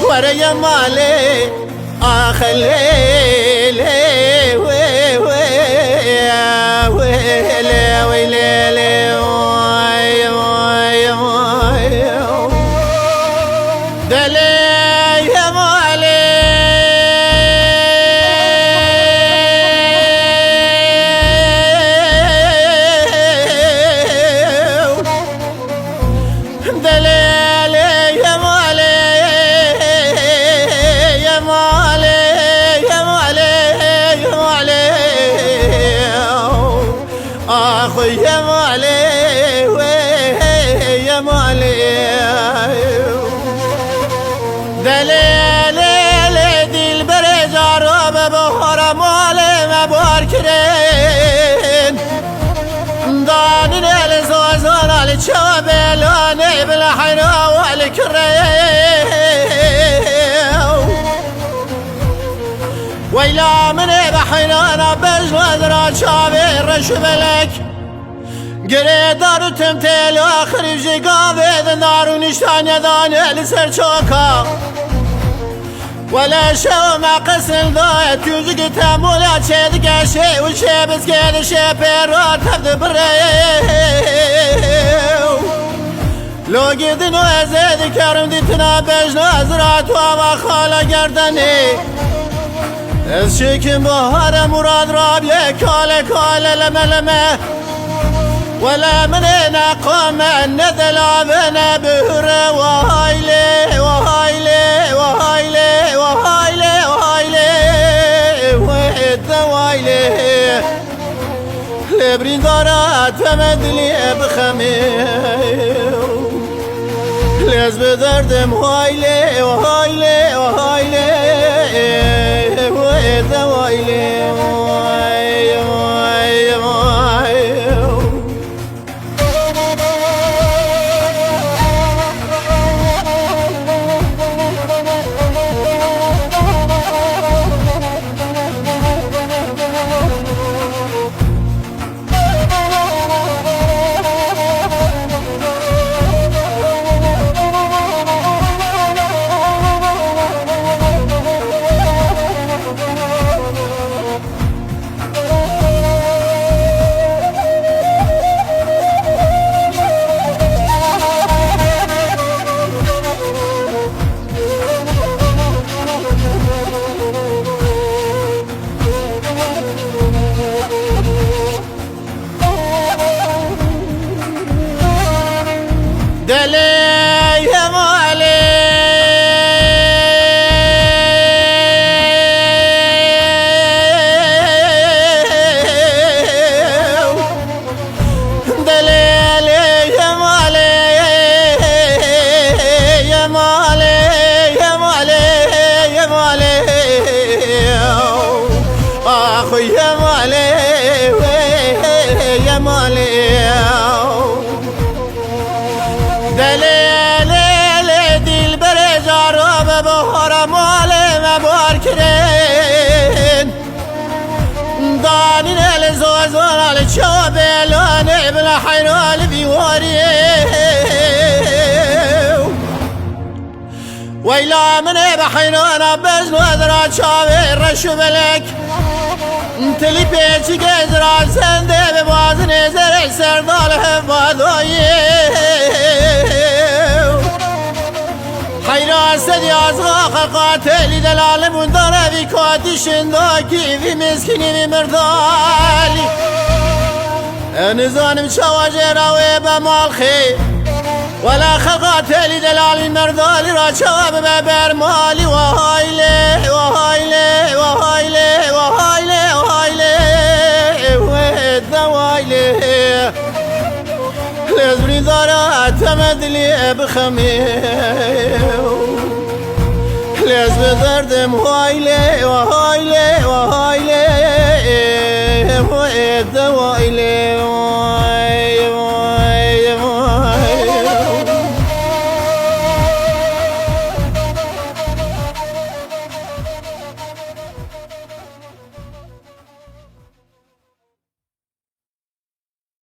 ورا يا مالي خليلي ويلي ويلي دلي يا مالي دلي يا مالي يا مالي يا مالي يا مالي اخوي يا مالي يا مالي دليل دي البرج عرب بهر مالي مباركرين دانين الزوزان الشابلاني بالحنا والكرين ويلا من بحنا بجوزرا شابي رشبلك قريدار تمثيل آخر جيقاوي نار ونشتان يدان لسر شوكا ولا شو ما قسم ضايت يوزق تامولا تشيد قاشي والشي بسكين الشي بيرات تبدو بريو لو قدنو ازيد كرم ديتنا بجنا زرات وما خالا قردني الشيكم بهار مراد رابيه كاله كاله لما لما ولا مننا قام النذل عبنا بهر وهايلي وهايلي وهايلي وهايلي وهايلي وهيد وهايلي لبرين دارات فمدلي بخمير ليز بدردم وهايلي وهايلي وهايلي وهيد وهايلي دلي يا مالي دلي يا مالي يا مالي يا مالي يا مالي اخوي يا مالي يا مالي دليل دي البرج عرب بهر مالي مباركرين دانين الزوزان الشابلاني بالحنا البيواري ويلا من بحنا بزوزرا شابي رشبلك تلي بيتي قزرا سندي ببازن زرع سردال حفاظوي حيران سدي أزغاق القاتل دلال مندر في كاتي شنداكي في مسكيني بمردالي نزانم شواجر وبمالخي ولا خلقاتي دلال مردالي را شواب ببرمالي وهايلي وهايلي وهايلي وهايلي وهايلي وهيد وهايلي لازبري دارات تمدلي بخمير لازب دردم وهايلي وهايلي وهايلي وهيد وهايلي